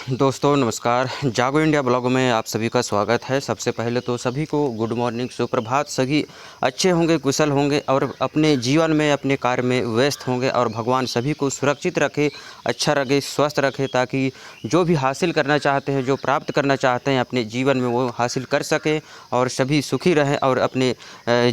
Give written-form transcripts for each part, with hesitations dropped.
दोस्तों नमस्कार। जागो इंडिया ब्लॉग में आप सभी का स्वागत है। सबसे पहले तो सभी को गुड मॉर्निंग, सुप्रभात। सभी अच्छे होंगे, कुशल होंगे और अपने जीवन में, अपने कार्य में व्यस्त होंगे और भगवान सभी को सुरक्षित रखे, अच्छा रखे, स्वस्थ रखे, ताकि जो भी हासिल करना चाहते हैं, जो प्राप्त करना चाहते हैं अपने जीवन में, वो हासिल कर सकें और सभी सुखी रहें और अपने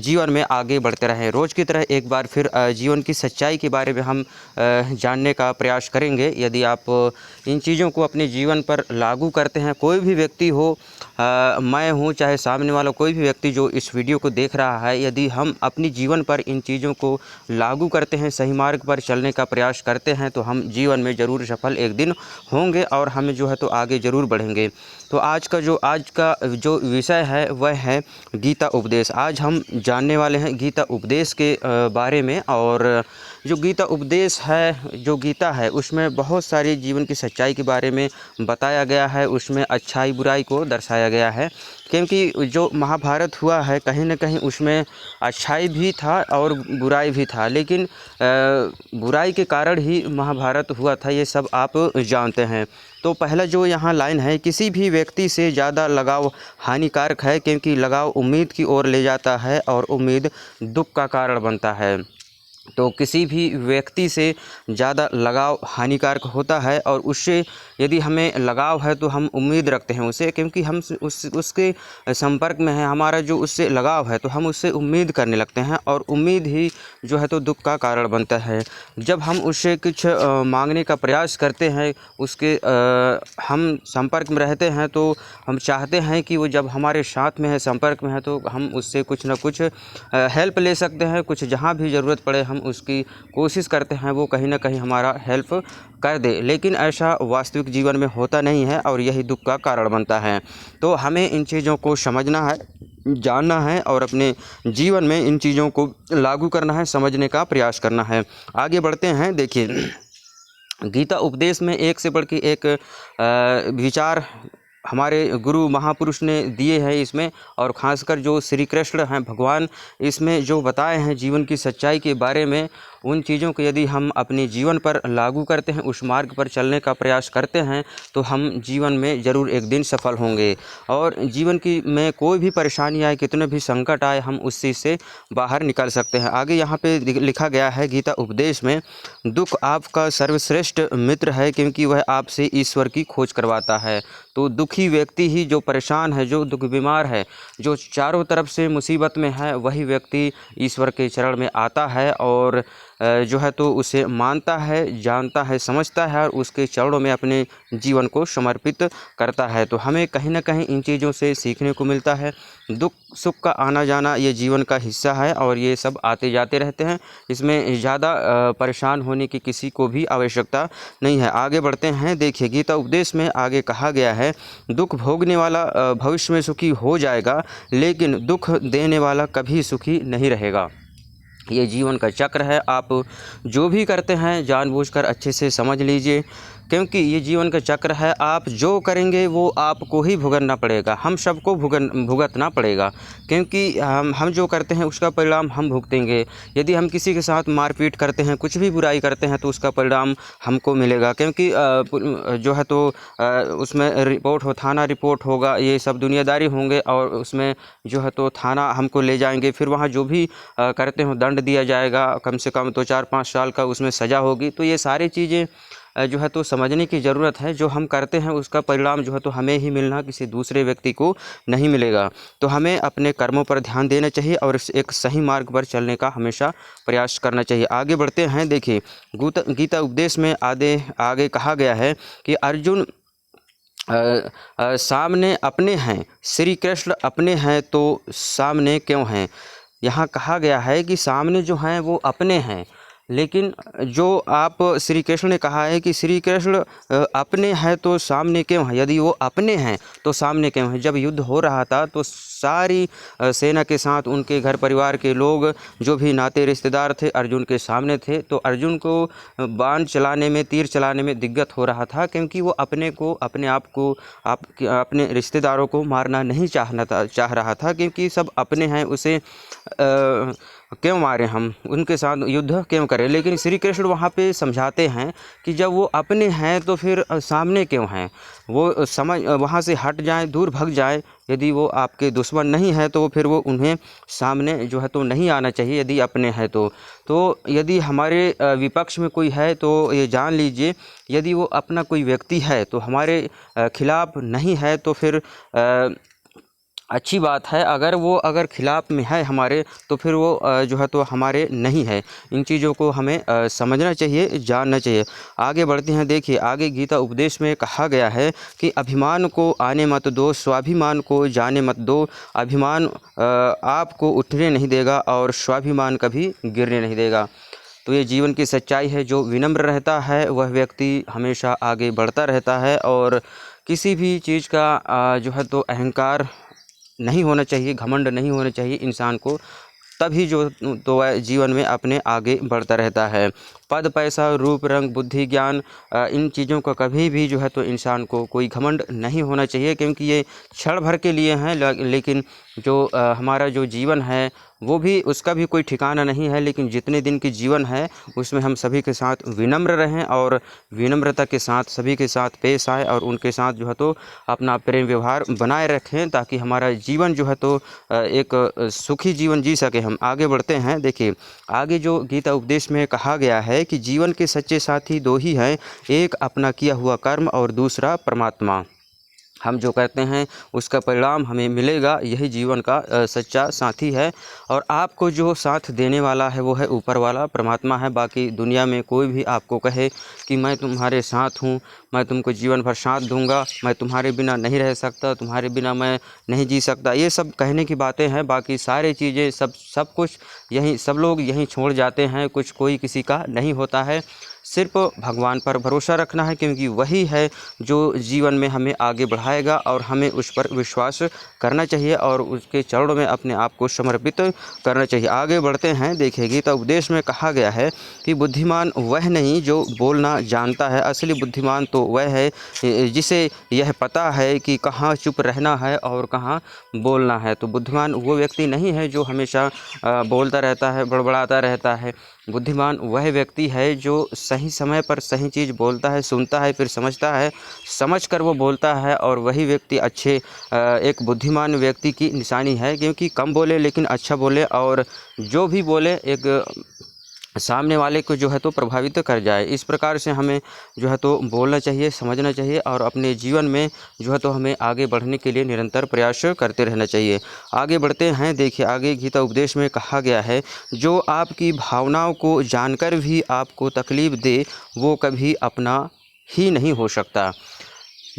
जीवन में आगे बढ़ते रहें। रोज़ की तरह एक बार फिर जीवन की सच्चाई के बारे में हम जानने का प्रयास करेंगे। यदि आप इन चीज़ों को अपने जीवन पर लागू करते हैं, कोई भी व्यक्ति हो, मैं हूँ चाहे सामने वाला कोई भी व्यक्ति जो इस वीडियो को देख रहा है, यदि हम अपनी जीवन पर इन चीज़ों को लागू करते हैं, सही मार्ग पर चलने का प्रयास करते हैं, तो हम जीवन में ज़रूर सफल एक दिन होंगे और हम जो है तो आगे ज़रूर बढ़ेंगे। तो आज का जो विषय है वह है गीता उपदेश। आज हम जानने वाले हैं गीता उपदेश के बारे में। और जो गीता उपदेश है, जो गीता है, उसमें बहुत सारी जीवन की सच्चाई के बारे में बताया गया है। उसमें अच्छाई बुराई को दर्शाया गया है, क्योंकि जो महाभारत हुआ है कहीं न कहीं उसमें अच्छाई भी था और बुराई भी था, लेकिन बुराई के कारण ही महाभारत हुआ था, ये सब आप जानते हैं। तो पहला जो यहाँ लाइन है, किसी भी व्यक्ति से ज़्यादा लगाव हानिकारक है, क्योंकि लगाव उम्मीद की ओर ले जाता है और उम्मीद दुख का कारण बनता है। तो किसी भी व्यक्ति से ज़्यादा लगाव हानिकारक होता है और उससे यदि हमें लगाव है तो हम उम्मीद रखते हैं उसे, क्योंकि हम उसके संपर्क में हैं, हमारा जो उससे लगाव है तो हम उससे उम्मीद करने लगते हैं और उम्मीद ही जो है तो दुख का कारण बनता है। जब हम उससे कुछ मांगने का प्रयास करते हैं, उसके हम संपर्क में रहते हैं, तो हम चाहते हैं कि वो जब हमारे साथ में है, संपर्क में है, तो हम उससे कुछ ना कुछ हेल्प ले सकते हैं। कुछ जहाँ भी ज़रूरत पड़े हम उसकी कोशिश करते हैं वो कहीं ना कहीं हमारा हेल्प कर दे, लेकिन ऐसा वास्तविक जीवन में होता नहीं है और यही दुख का कारण बनता है। तो हमें इन चीज़ों को समझना है, जानना है और अपने जीवन में इन चीज़ों को लागू करना है, समझने का प्रयास करना है। आगे बढ़ते हैं। देखिए, गीता उपदेश में एक से बढ़ के एक विचार हमारे गुरु महापुरुष ने दिए हैं इसमें, और ख़ासकर जो श्री कृष्ण हैं भगवान, इसमें जो बताए हैं जीवन की सच्चाई के बारे में, उन चीज़ों को यदि हम अपने जीवन पर लागू करते हैं, उस मार्ग पर चलने का प्रयास करते हैं, तो हम जीवन में ज़रूर एक दिन सफल होंगे। और जीवन की में कोई भी परेशानी आए, कितने भी संकट आए, हम उस चीज़ से बाहर निकल सकते हैं। आगे यहाँ पे लिखा गया है गीता उपदेश में, दुख आपका सर्वश्रेष्ठ मित्र है, क्योंकि वह आपसे ईश्वर की खोज करवाता है। तो दुखी व्यक्ति ही, जो परेशान है, जो दुख बीमार है, जो चारों तरफ से मुसीबत में है, वही व्यक्ति ईश्वर के चरण में आता है और जो है तो उसे मानता है, जानता है, समझता है और उसके चरणों में अपने जीवन को समर्पित करता है। तो हमें कहीं ना कहीं इन चीज़ों से सीखने को मिलता है। दुख सुख का आना जाना ये जीवन का हिस्सा है और ये सब आते जाते रहते हैं। इसमें ज़्यादा परेशान होने की किसी को भी आवश्यकता नहीं है। आगे बढ़ते हैं। देखिए, गीता उपदेश में आगे कहा गया है, दुख भोगने वाला भविष्य में सुखी हो जाएगा, लेकिन दुख देने वाला कभी सुखी नहीं रहेगा। ये जीवन का चक्र है। आप जो भी करते हैं जानबूझकर अच्छे से समझ लीजिए, क्योंकि ये जीवन का चक्र है। आप जो करेंगे वो आपको ही भुगतना पड़ेगा, हम सबको भुगतना पड़ेगा, क्योंकि हम जो करते हैं उसका परिणाम हम भुगतेंगे। यदि हम किसी के साथ मारपीट करते हैं, कुछ भी बुराई करते हैं, तो उसका परिणाम हमको मिलेगा, क्योंकि जो है तो उसमें रिपोर्ट हो, थाना रिपोर्ट होगा, ये सब दुनियादारी होंगे और उसमें जो है तो थाना हमको ले जाएंगे। फिर वहाँ जो भी करते हो दंड दिया जाएगा, कम से कम तो 4-5 साल का उसमें सज़ा होगी। तो ये सारी चीज़ें जो है तो समझने की ज़रूरत है। जो हम करते हैं उसका परिणाम जो है तो हमें ही मिलना, किसी दूसरे व्यक्ति को नहीं मिलेगा। तो हमें अपने कर्मों पर ध्यान देना चाहिए और एक सही मार्ग पर चलने का हमेशा प्रयास करना चाहिए। आगे बढ़ते हैं। देखिए, गीता उपदेश में आगे कहा गया है कि अर्जुन सामने अपने हैं, श्री कृष्ण अपने हैं, तो सामने क्यों हैं। यहाँ कहा गया है कि सामने जो हैं वो अपने हैं, लेकिन जो आप श्री कृष्ण ने कहा है कि श्री कृष्ण अपने हैं तो सामने क्यों हैं। यदि वो अपने हैं तो सामने क्यों हैं। जब युद्ध हो रहा था तो सारी सेना के साथ उनके घर परिवार के लोग, जो भी नाते रिश्तेदार थे, अर्जुन के सामने थे। तो अर्जुन को बाण चलाने में, तीर चलाने में दिक्कत हो रहा था, क्योंकि वो अपने आप को अपने रिश्तेदारों को मारना नहीं चाह रहा था, क्योंकि सब अपने हैं, उसे क्यों मारें, हम उनके साथ युद्ध क्यों करें। लेकिन श्री कृष्ण वहाँ पे समझाते हैं कि जब वो अपने हैं तो फिर सामने क्यों हैं। वो समझ वहाँ से हट जाएं, दूर भग जाएं। यदि वो आपके दुश्मन नहीं है तो फिर वो उन्हें सामने जो है तो नहीं आना चाहिए, यदि अपने हैं तो यदि हमारे विपक्ष में कोई है तो ये जान लीजिए, यदि वो अपना कोई व्यक्ति है तो हमारे खिलाफ नहीं है तो फिर अच्छी बात है। अगर खिलाफ में है हमारे तो फिर वो जो है तो हमारे नहीं है। इन चीज़ों को हमें समझना चाहिए, जानना चाहिए। आगे बढ़ते हैं। देखिए आगे गीता उपदेश में कहा गया है कि अभिमान को आने मत दो, स्वाभिमान को जाने मत दो। अभिमान आपको उठने नहीं देगा और स्वाभिमान कभी गिरने नहीं देगा। तो ये जीवन की सच्चाई है। जो विनम्र रहता है वह व्यक्ति हमेशा आगे बढ़ता रहता है और किसी भी चीज़ का जो है तो अहंकार नहीं होना चाहिए, घमंड नहीं होना चाहिए इंसान को। तभी जो तो वह जीवन में अपने आगे बढ़ता रहता है। पद, पैसा, रूप, रंग, बुद्धि, ज्ञान, इन चीज़ों का कभी भी जो है तो इंसान को कोई घमंड नहीं होना चाहिए, क्योंकि ये क्षण भर के लिए हैं। लेकिन जो हमारा जो जीवन है वो भी, उसका भी कोई ठिकाना नहीं है। लेकिन जितने दिन की जीवन है उसमें हम सभी के साथ विनम्र रहें और विनम्रता के साथ सभी के साथ पेश आए और उनके साथ जो है तो अपना प्रेम व्यवहार बनाए रखें, ताकि हमारा जीवन जो है तो एक सुखी जीवन जी सके हम। आगे बढ़ते हैं। देखिए आगे जो गीता उपदेश में कहा गया है कि जीवन के सच्चे साथी दो ही हैं, एक अपना किया हुआ कर्म और दूसरा परमात्मा। हम जो करते हैं उसका परिणाम हमें मिलेगा, यही जीवन का सच्चा साथी है। और आपको जो साथ देने वाला है वो है ऊपर वाला परमात्मा है। बाकी दुनिया में कोई भी आपको कहे कि मैं तुम्हारे साथ हूँ, मैं तुमको जीवन भर साथ दूंगा, मैं तुम्हारे बिना नहीं रह सकता, तुम्हारे बिना मैं नहीं जी सकता, ये सब कहने की बातें हैं। बाकी सारी चीज़ें सब कुछ यहीं, सब लोग यहीं छोड़ जाते हैं, कुछ कोई किसी का नहीं होता है। सिर्फ भगवान पर भरोसा रखना है, क्योंकि वही है जो जीवन में हमें आगे बढ़ाएगा और हमें उस पर विश्वास करना चाहिए और उसके चरणों में अपने आप को समर्पित करना चाहिए। आगे बढ़ते हैं। देखिए गीता उपदेश में कहा गया है कि बुद्धिमान वह नहीं जो बोलना जानता है, असली बुद्धिमान तो वह है जिसे यह पता है कि कहाँ चुप रहना है और कहाँ बोलना है। तो बुद्धिमान वो व्यक्ति नहीं है जो हमेशा बोलता रहता है, बड़बड़ाता रहता है। बुद्धिमान वह व्यक्ति है जो सही समय पर सही चीज़ बोलता है, सुनता है, फिर समझता है, समझकर वो बोलता है। और वही व्यक्ति एक बुद्धिमान व्यक्ति की निशानी है, क्योंकि कम बोले लेकिन अच्छा बोले, और जो भी बोले एक सामने वाले को जो है तो प्रभावित कर जाए। इस प्रकार से हमें जो है तो बोलना चाहिए, समझना चाहिए और अपने जीवन में जो है तो हमें आगे बढ़ने के लिए निरंतर प्रयास करते रहना चाहिए। आगे बढ़ते हैं। देखिए आगे गीता उपदेश में कहा गया है, जो आपकी भावनाओं को जानकर भी आपको तकलीफ़ दे वो कभी अपना ही नहीं हो सकता।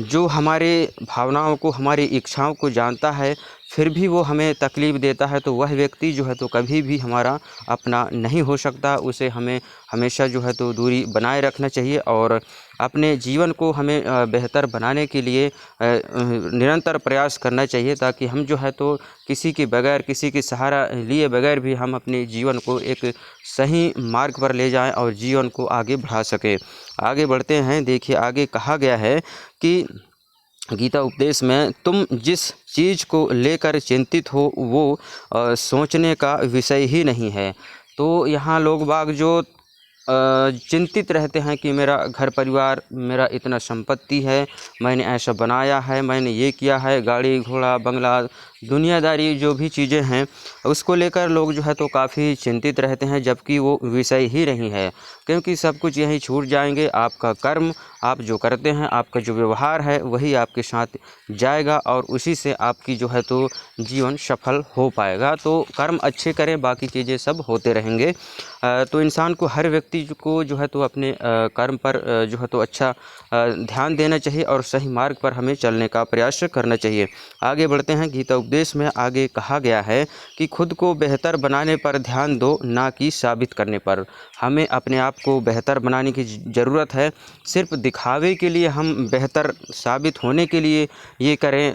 जो हमारे भावनाओं को, हमारी इच्छाओं को जानता है फिर भी वो हमें तकलीफ़ देता है, तो वह व्यक्ति जो है तो कभी भी हमारा अपना नहीं हो सकता। उसे हमें हमेशा जो है तो दूरी बनाए रखना चाहिए और अपने जीवन को हमें बेहतर बनाने के लिए निरंतर प्रयास करना चाहिए, ताकि हम जो है तो किसी के बगैर, किसी के सहारा लिए बगैर भी हम अपने जीवन को एक सही मार्ग पर ले जाएं और जीवन को आगे बढ़ा सकें। आगे बढ़ते हैं। देखिए आगे कहा गया है कि गीता उपदेश में, तुम जिस चीज़ को लेकर चिंतित हो वो सोचने का विषय ही नहीं है। तो यहाँ लोग बाग जो चिंतित रहते हैं कि मेरा घर परिवार, मेरा इतना संपत्ति है, मैंने ऐसा बनाया है, मैंने ये किया है, गाड़ी घोड़ा बंगला दुनियादारी जो भी चीज़ें हैं उसको लेकर लोग जो है तो काफ़ी चिंतित रहते हैं, जबकि वो विषय ही नहीं है, क्योंकि सब कुछ यहीं छूट जाएंगे। आपका कर्म, आप जो करते हैं, आपका जो व्यवहार है वही आपके साथ जाएगा और उसी से आपकी जो है तो जीवन सफल हो पाएगा। तो कर्म अच्छे करें, बाकी चीज़ें सब होते रहेंगे। तो इंसान को, हर व्यक्ति को जो है तो अपने कर्म पर जो है तो अच्छा ध्यान देना चाहिए और सही मार्ग पर हमें चलने का प्रयास करना चाहिए। आगे बढ़ते हैं। गीता उपदेश में आगे कहा गया है कि खुद को बेहतर बनाने पर ध्यान दो, ना कि साबित करने पर। हमें अपने आप को बेहतर बनाने की ज़रूरत है। सिर्फ दिखावे के लिए, हम बेहतर साबित होने के लिए ये करें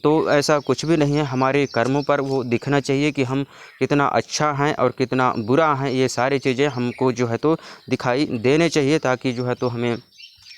तो ऐसा कुछ भी नहीं है। हमारे कर्मों पर वो दिखना चाहिए कि हम कितना अच्छा हैं और कितना बुरा हैं। ये सारी चीज़ें हमको जो है तो दिखाई देने चाहिए, ताकि जो है तो हमें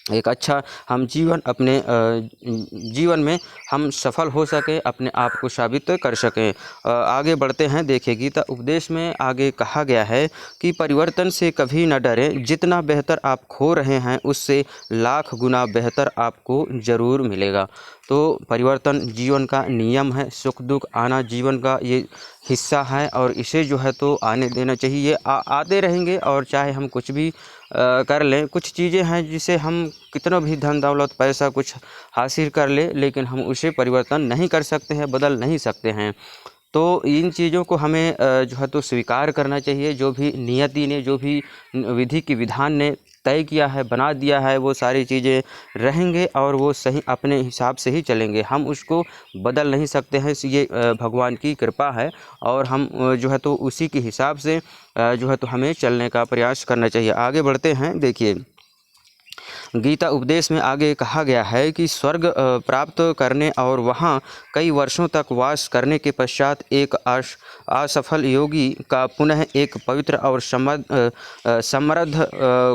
एक अच्छा हम जीवन अपने जीवन में हम सफल हो सकें, अपने आप को साबित कर सकें। आगे बढ़ते हैं। देखिए, गीता उपदेश में आगे कहा गया है कि परिवर्तन से कभी न डरें, जितना बेहतर आप खो रहे हैं उससे लाख गुना बेहतर आपको ज़रूर मिलेगा। तो परिवर्तन जीवन का नियम है, सुख दुख आना जीवन का ये हिस्सा है और इसे जो है तो आने देना चाहिए। ये आते रहेंगे और चाहे हम कुछ भी कर लें। कुछ चीज़ें हैं जिसे हम कितना भी धन दौलत पैसा कुछ हासिल कर ले, लेकिन हम उसे परिवर्तन नहीं कर सकते हैं, बदल नहीं सकते हैं। तो इन चीज़ों को हमें जो है तो स्वीकार करना चाहिए। जो भी नियति ने, जो भी विधि की विधान ने तय किया है, बना दिया है, वो सारी चीज़ें रहेंगे और वो सही अपने हिसाब से ही चलेंगे। हम उसको बदल नहीं सकते हैं। ये भगवान की कृपा है और हम जो है तो उसी के हिसाब से जो है तो हमें चलने का प्रयास करना चाहिए। आगे बढ़ते हैं। देखिए, गीता उपदेश में आगे कहा गया है कि स्वर्ग प्राप्त करने और वहाँ कई वर्षों तक वास करने के पश्चात एक असफल योगी का पुनः एक पवित्र और समृद्ध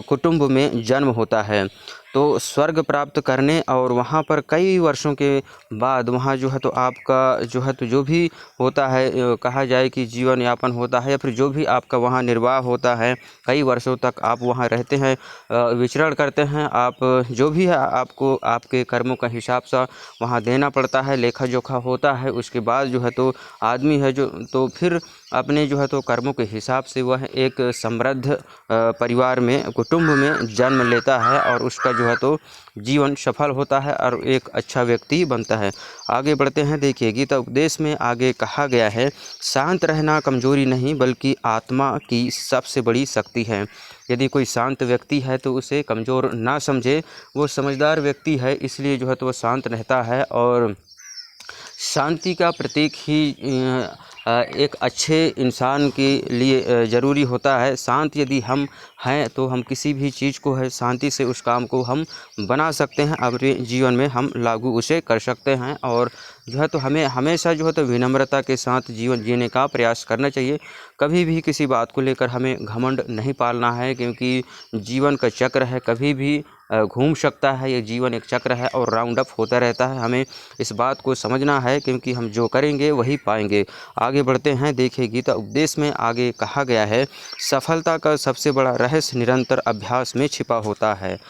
कुटुंब में जन्म होता है। तो स्वर्ग प्राप्त करने और वहाँ पर कई वर्षों के बाद वहाँ जो है तो आपका जो है तो जो भी होता है, कहा जाए कि जीवन यापन होता है या फिर जो भी आपका वहाँ निर्वाह होता है, कई वर्षों तक आप वहाँ रहते हैं, विचरण करते हैं। आप जो भी है आपको आपके कर्मों का हिसाब सा वहाँ देना पड़ता है, लेखा जोखा होता है। उसके बाद जो है तो आदमी है जो तो फिर अपने जो है तो कर्मों के हिसाब से वह एक समृद्ध परिवार में, कुटुंब में जन्म लेता है और उसका जो है तो जीवन सफल होता है और एक अच्छा व्यक्ति बनता है। आगे बढ़ते हैं। देखिए, गीता उपदेश में आगे कहा गया है, शांत रहना कमजोरी नहीं बल्कि आत्मा की सबसे बड़ी शक्ति है। यदि कोई शांत व्यक्ति है तो उसे कमज़ोर ना समझे, वो समझदार व्यक्ति है, इसलिए जो है तो वो शांत रहता है। और शांति का प्रतीक ही एक अच्छे इंसान के लिए ज़रूरी होता है। शांत यदि हम हैं तो हम किसी भी चीज़ को है शांति से उस काम को हम बना सकते हैं, अपने जीवन में हम लागू उसे कर सकते हैं। और जो है तो हमें हमेशा जो है तो विनम्रता के साथ जीवन जीने का प्रयास करना चाहिए। कभी भी किसी बात को लेकर हमें घमंड नहीं पालना है, क्योंकि जीवन का चक्र है, कभी भी घूम सकता है। ये जीवन एक चक्र है और राउंड अप होता रहता है। हमें इस बात को समझना है, क्योंकि हम जो करेंगे वही पाएंगे। आगे बढ़ते हैं। देखिए, गीता उपदेश में आगे कहा गया है, सफलता का सबसे बड़ा रहस्य निरंतर अभ्यास में छिपा होता है।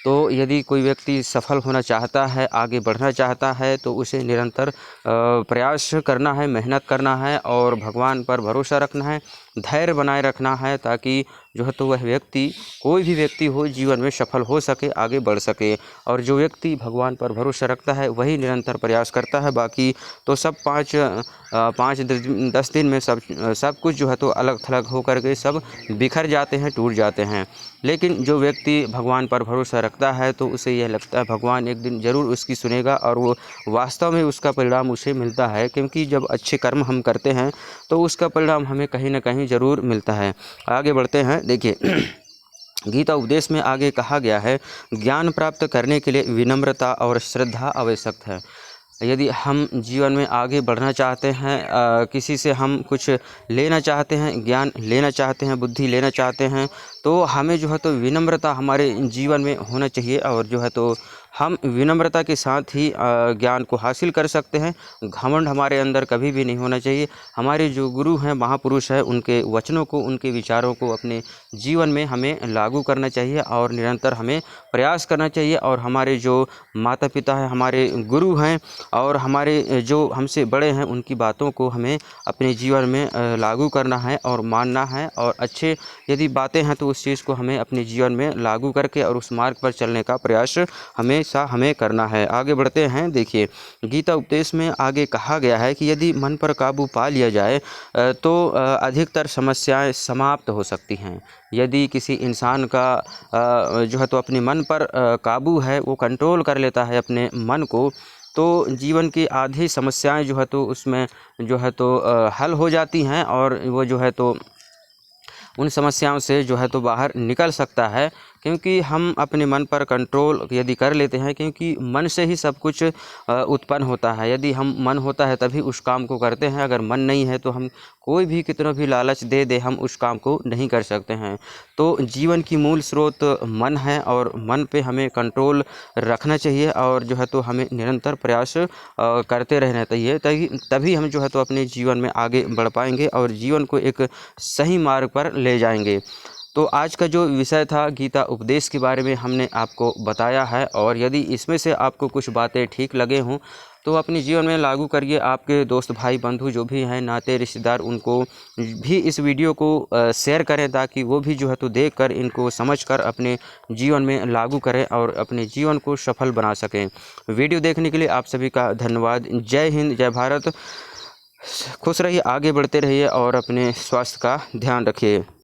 तो यदि कोई व्यक्ति सफल होना चाहता है, आगे बढ़ना चाहता है, तो उसे निरंतर प्रयास करना है, मेहनत करना है और भगवान पर भरोसा रखना है, धैर्य बनाए रखना है, ताकि जो है तो वह व्यक्ति, कोई भी व्यक्ति हो, जीवन में सफल हो सके, आगे बढ़ सके। और जो व्यक्ति भगवान पर भरोसा रखता है वही निरंतर प्रयास करता है। बाकी तो सब 5-10 दिन में सब कुछ जो है तो अलग थलग होकर के सब बिखर जाते हैं, टूट जाते हैं। लेकिन जो व्यक्ति भगवान पर भरोसा रखता है तो उसे यह लगता है भगवान एक दिन ज़रूर उसकी सुनेगा और वो वास्तव में उसका परिणाम उसे मिलता है। क्योंकि जब अच्छे कर्म हम करते हैं तो उसका परिणाम हमें कहीं ना कहीं ज़रूर मिलता है। आगे बढ़ते हैं। देखिए, गीता उपदेश में आगे कहा गया है, ज्ञान प्राप्त करने के लिए विनम्रता और श्रद्धा आवश्यक है। यदि हम जीवन में आगे बढ़ना चाहते हैं, किसी से हम कुछ लेना चाहते हैं, ज्ञान लेना चाहते हैं, बुद्धि लेना चाहते हैं, तो हमें जो है तो विनम्रता हमारे जीवन में होना चाहिए। और जो है तो हम विनम्रता के साथ ही ज्ञान को हासिल कर सकते हैं। घमंड हमारे अंदर कभी भी नहीं होना चाहिए। हमारे जो गुरु हैं, महापुरुष हैं, उनके वचनों को, उनके विचारों को अपने जीवन में हमें लागू करना चाहिए और निरंतर हमें प्रयास करना चाहिए। और हमारे जो माता पिता हैं, हमारे गुरु हैं और हमारे जो हमसे बड़े हैं, उनकी बातों को हमें अपने जीवन में लागू करना है और मानना है। और अच्छे यदि बातें हैं तो उस चीज़ को हमें अपने जीवन में लागू करके और उस मार्ग पर चलने का प्रयास हमें करना है। आगे बढ़ते हैं। देखिए, गीता उपदेश में आगे कहा गया है कि यदि मन पर काबू पा लिया जाए तो अधिकतर समस्याएं समाप्त हो सकती हैं। यदि किसी इंसान का जो है तो अपने मन पर काबू है, वो कंट्रोल कर लेता है अपने मन को, तो जीवन की आधी समस्याएं जो है तो उसमें जो है तो हल हो जाती हैं और वो जो है तो उन समस्याओं से जो है तो बाहर निकल सकता है। क्योंकि हम अपने मन पर कंट्रोल यदि कर लेते हैं, क्योंकि मन से ही सब कुछ उत्पन्न होता है। यदि हम मन होता है तभी उस काम को करते हैं, अगर मन नहीं है तो हम कोई भी कितना भी लालच दे दे हम उस काम को नहीं कर सकते हैं। तो जीवन की मूल स्रोत मन है और मन पे हमें कंट्रोल रखना चाहिए और जो है तो हमें निरंतर प्रयास करते रहना चाहिए, तभी हम जो है तो अपने जीवन में आगे बढ़ पाएंगे और जीवन को एक सही मार्ग पर ले जाएंगे। तो आज का जो विषय था गीता उपदेश के बारे में हमने आपको बताया है, और यदि इसमें से आपको कुछ बातें ठीक लगे हों तो अपने जीवन में लागू करिए। आपके दोस्त भाई बंधु जो भी हैं, नाते रिश्तेदार, उनको भी इस वीडियो को शेयर करें ताकि वो भी जो है तो देखकर इनको समझकर अपने जीवन में लागू करें और अपने जीवन को सफल बना सकें। वीडियो देखने के लिए आप सभी का धन्यवाद। जय हिंद, जय भारत। खुश रहिए, आगे बढ़ते रहिए और अपने स्वास्थ्य का ध्यान रखिए।